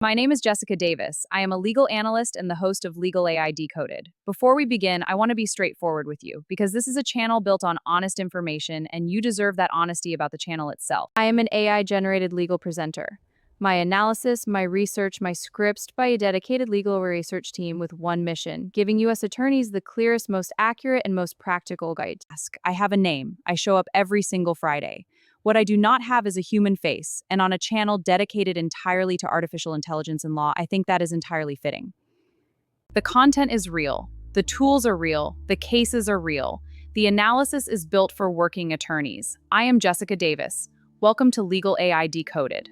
My name is Jessica Davis. I am a legal analyst and the host of LegalAI Decoded. Before we begin, I want to be straightforward with you because this is a channel built on honest information and you deserve that honesty about the channel itself. I am an AI-generated legal presenter. My analysis, my research, my scripts by a dedicated legal research team with one mission, giving U.S. attorneys the clearest, most accurate, and most practical guide. I have a name. I show up every single Friday. What I do not have is a human face, and on a channel dedicated entirely to artificial intelligence and law, I think that is entirely fitting. The content is real, the tools are real, the cases are real. The analysis is built for working attorneys. I am Jessica Davis. Welcome to LegalAI Decoded.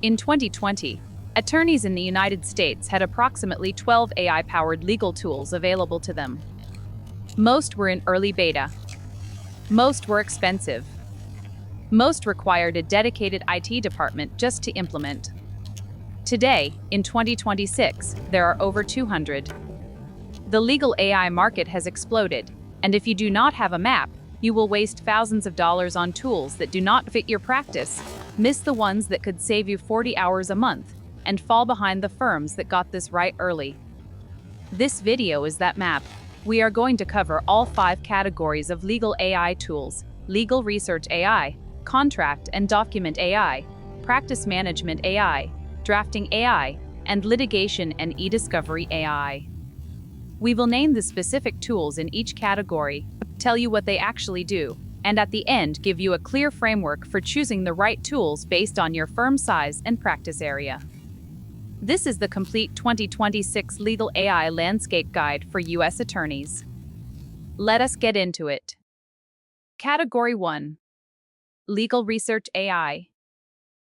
In 2020, attorneys in the United States had approximately 12 AI-powered legal tools available to them. Most were in early beta. Most were expensive. Most required a dedicated IT department just to implement. Today, in 2026, there are over 200. The legal AI market has exploded, and if you do not have a map, you will waste thousands of dollars on tools that do not fit your practice, miss the ones that could save you 40 hours a month, and fall behind the firms that got this right early. This video is that map. We are going to cover all 5 categories of legal AI tools: legal research AI, contract and document AI, practice management AI, drafting AI, and litigation and e-discovery AI. We will name the specific tools in each category, tell you what they actually do, and at the end give you a clear framework for choosing the right tools based on your firm size and practice area. This is the complete 2026 Legal AI Landscape Guide for U.S. attorneys. Let us get into it. Category 1. Legal Research AI.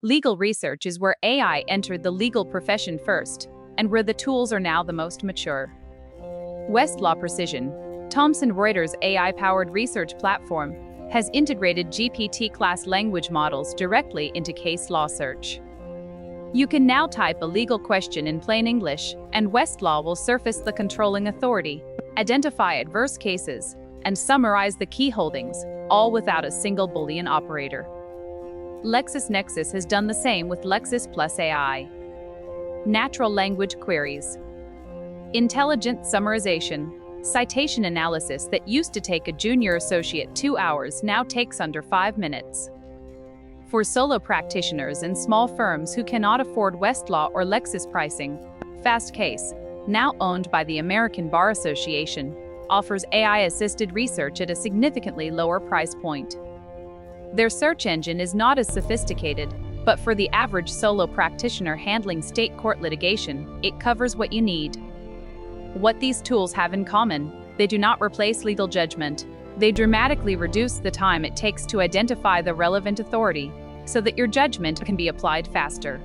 Legal research is where AI entered the legal profession first, and where the tools are now the most mature. Westlaw Precision, Thomson Reuters' AI-powered research platform, has integrated GPT-class language models directly into case law search. You can now type a legal question in plain English, and Westlaw will surface the controlling authority, identify adverse cases, and summarize the key holdings, all without a single Boolean operator. LexisNexis has done the same with Lexis Plus AI. Natural language queries. Intelligent summarization. Citation analysis that used to take a junior associate 2 hours now takes under 5 minutes. For solo practitioners and small firms who cannot afford Westlaw or Lexis pricing, FastCase, now owned by the American Bar Association, offers AI-assisted research at a significantly lower price point. Their search engine is not as sophisticated, but for the average solo practitioner handling state court litigation, it covers what you need. What these tools have in common: they do not replace legal judgment. They dramatically reduce the time it takes to identify the relevant authority, so that your judgment can be applied faster.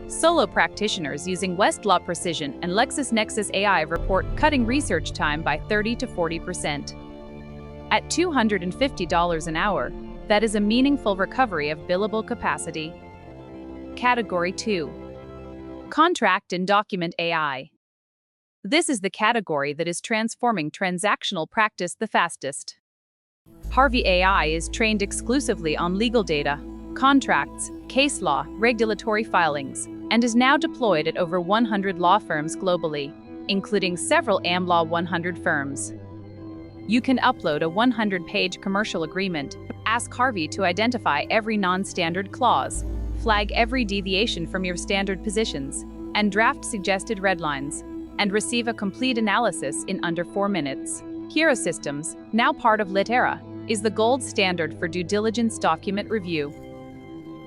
Solo practitioners using Westlaw Precision and LexisNexis AI report cutting research time by 30 to 40%. At $250 an hour, that is a meaningful recovery of billable capacity. Category 2. Contract and document AI. This is the category that is transforming transactional practice the fastest. Harvey AI is trained exclusively on legal data, contracts, case law, regulatory filings, and is now deployed at over 100 law firms globally, including several Am Law 100 firms. You can upload a 100-page commercial agreement, ask Harvey to identify every non-standard clause, flag every deviation from your standard positions, and draft suggested redlines, and receive a complete analysis in under 4 minutes. Hero Systems, now part of Litera, is the gold standard for due diligence document review.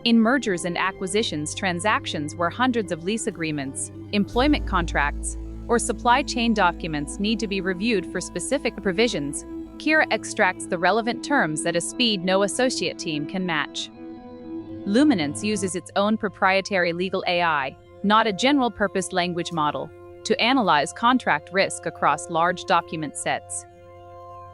In mergers and acquisitions transactions where hundreds of lease agreements, employment contracts, or supply chain documents need to be reviewed for specific provisions, Kira extracts the relevant terms at a speed no associate team can match. Luminance uses its own proprietary legal AI, not a general-purpose language model, to analyze contract risk across large document sets.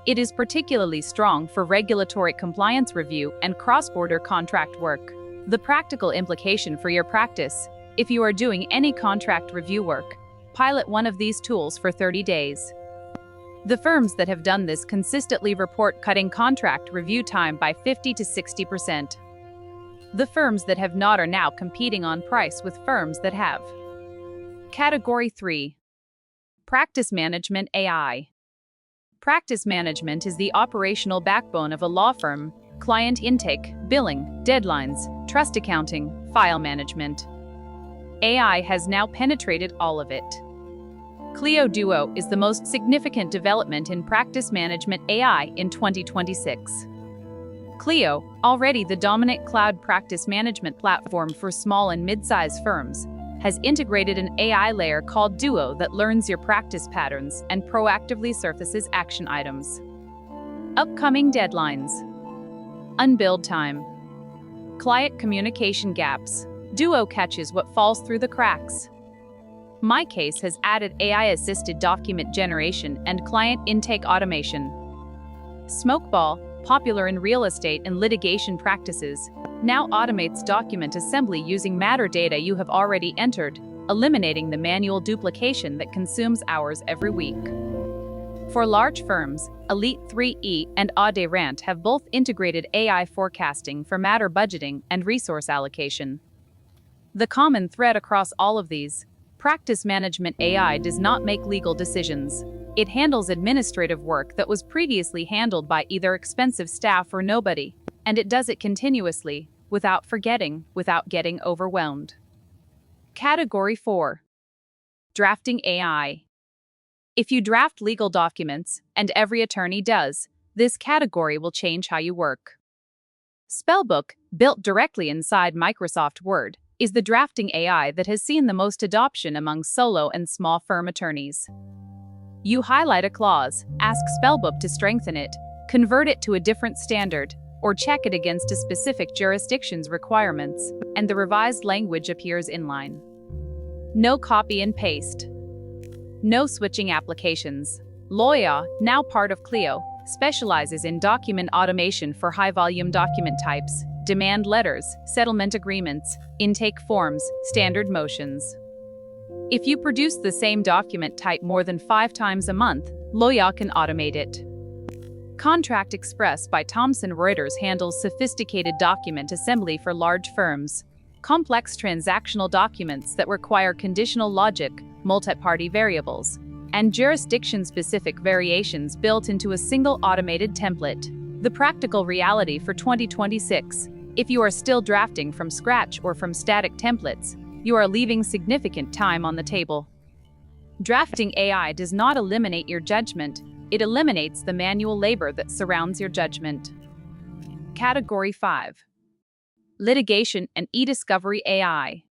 It is particularly strong for regulatory compliance review and cross-border contract work. The practical implication for your practice: if you are doing any contract review work, pilot one of these tools for 30 days. The firms that have done this consistently report cutting contract review time by 50 to 60%. The firms that have not are now competing on price with firms that have. Category 3. Practice Management AI. Practice management is the operational backbone of a law firm: client intake, billing, deadlines, trust accounting, file management. AI has now penetrated all of it. Clio Duo is the most significant development in practice management AI in 2026. Clio, already the dominant cloud practice management platform for small and mid-sized firms, has integrated an AI layer called Duo that learns your practice patterns and proactively surfaces action items. Upcoming deadlines. Unbilled time. Client communication gaps. Duo catches what falls through the cracks. My Case has added AI-assisted document generation and client intake automation. Smokeball, popular in real estate and litigation practices, now automates document assembly using metadata you have already entered, eliminating the manual duplication that consumes hours every week. For large firms, Elite 3E and Aude Rant have both integrated AI forecasting for matter budgeting and resource allocation. The common thread across all of these: practice management AI does not make legal decisions. It handles administrative work that was previously handled by either expensive staff or nobody, and it does it continuously, without forgetting, without getting overwhelmed. Category 4. Drafting AI. If you draft legal documents, and every attorney does, this category will change how you work. Spellbook, built directly inside Microsoft Word, is the drafting AI that has seen the most adoption among solo and small firm attorneys. You highlight a clause, ask Spellbook to strengthen it, convert it to a different standard, or check it against a specific jurisdiction's requirements, and the revised language appears inline. No copy and paste. No switching applications. LegalAI, now part of Clio, specializes in document automation for high-volume document types, demand letters, settlement agreements, intake forms, standard motions. If you produce the same document type more than 5 times a month, LegalAI can automate it. Contract Express by Thomson Reuters handles sophisticated document assembly for large firms. Complex transactional documents that require conditional logic, multi-party variables, and jurisdiction-specific variations built into a single automated template. The practical reality for 2026: if you are still drafting from scratch or from static templates, you are leaving significant time on the table. Drafting AI does not eliminate your judgment, it eliminates the manual labor that surrounds your judgment. Category 5. Litigation and E-Discovery AI.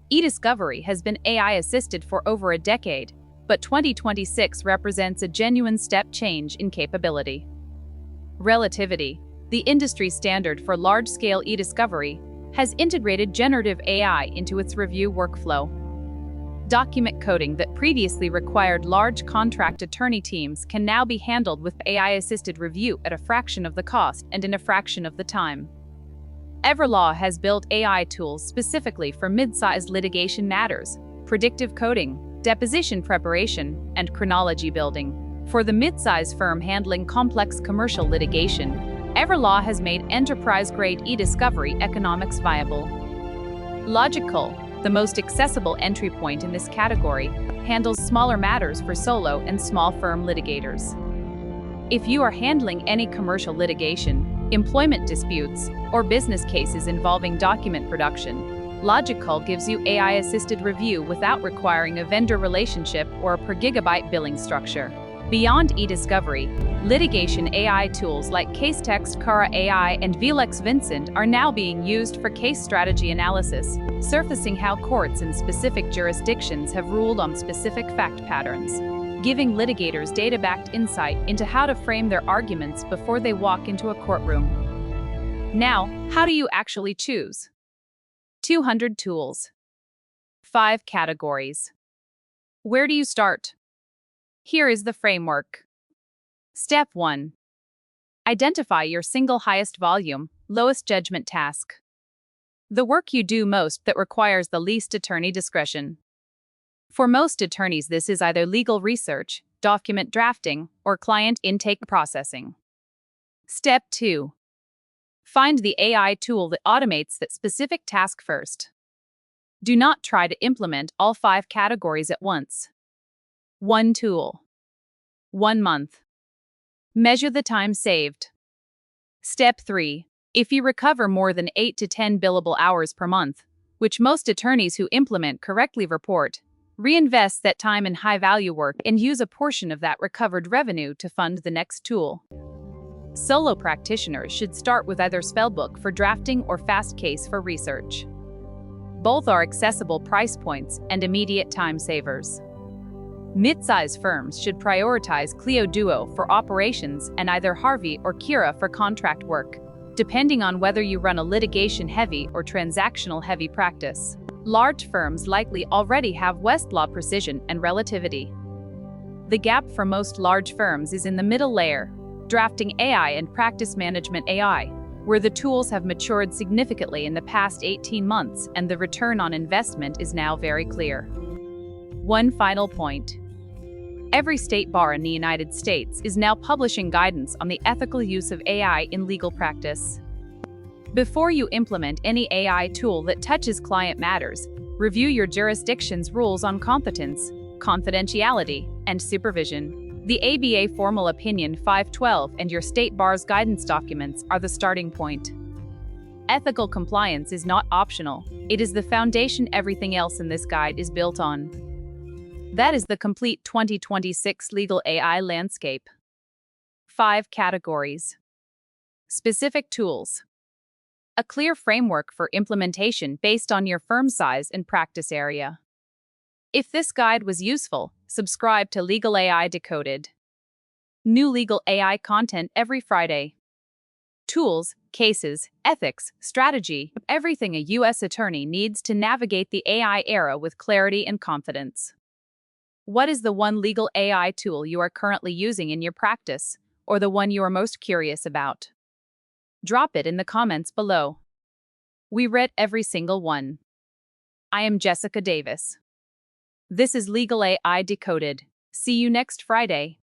E-Discovery has been AI-assisted for over a decade, but 2026 represents a genuine step change in capability. Relativity, the industry standard for large-scale e-discovery, has integrated generative AI into its review workflow. Document coding that previously required large contract attorney teams can now be handled with AI-assisted review at a fraction of the cost and in a fraction of the time. Everlaw has built AI tools specifically for mid-sized litigation matters: predictive coding, deposition preparation, and chronology building. For the mid-sized firm handling complex commercial litigation, Everlaw has made enterprise-grade e-discovery economics viable. Logical, the most accessible entry point in this category, handles smaller matters for solo and small firm litigators. If you are handling any commercial litigation, employment disputes, or business cases involving document production, Logical gives you AI-assisted review without requiring a vendor relationship or a per-gigabyte billing structure. Beyond e-discovery, litigation AI tools like CaseText, Cara AI, and Vlex Vincent are now being used for case strategy analysis, surfacing how courts in specific jurisdictions have ruled on specific fact patterns, giving litigators data-backed insight into how to frame their arguments before they walk into a courtroom. Now, how do you actually choose? 200 tools. 5 categories. Where do you start? Here is the framework. Step 1. Identify your single highest volume, lowest judgment task. The work you do most that requires the least attorney discretion. For most attorneys, this is either legal research, document drafting, or client intake processing. Step 2. Find the AI tool that automates that specific task first. Do not try to implement all 5 categories at once. 1 tool. 1 month. Measure the time saved. Step 3. If you recover more than 8 to 10 billable hours per month, which most attorneys who implement correctly report, reinvest that time in high-value work and use a portion of that recovered revenue to fund the next tool. Solo practitioners should start with either Spellbook for drafting or Fastcase for research. Both are accessible price points and immediate time savers. Mid-size firms should prioritize Clio Duo for operations and either Harvey or Kira for contract work, depending on whether you run a litigation-heavy or transactional-heavy practice. Large firms likely already have Westlaw precision and relativity. The gap for most large firms is in the middle layer, drafting AI and practice management AI, where the tools have matured significantly in the past 18 months and the return on investment is now very clear. One final point. Every state bar in the United States is now publishing guidance on the ethical use of AI in legal practice. Before you implement any AI tool that touches client matters, review your jurisdiction's rules on competence, confidentiality, and supervision. The ABA Formal Opinion 512 and your state bar's guidance documents are the starting point. Ethical compliance is not optional. It is the foundation everything else in this guide is built on. That is the complete 2026 legal AI landscape. 5 categories. Specific tools. A clear framework for implementation based on your firm size and practice area. If this guide was useful, subscribe to LegalAI Decoded. New legal AI content every Friday. Tools, cases, ethics, strategy, everything a U.S. attorney needs to navigate the AI era with clarity and confidence. What is the one legal AI tool you are currently using in your practice, or the one you are most curious about? Drop it in the comments below. We read every single one. I am Jessica Davis. This is LegalAI Decoded. See you next Friday.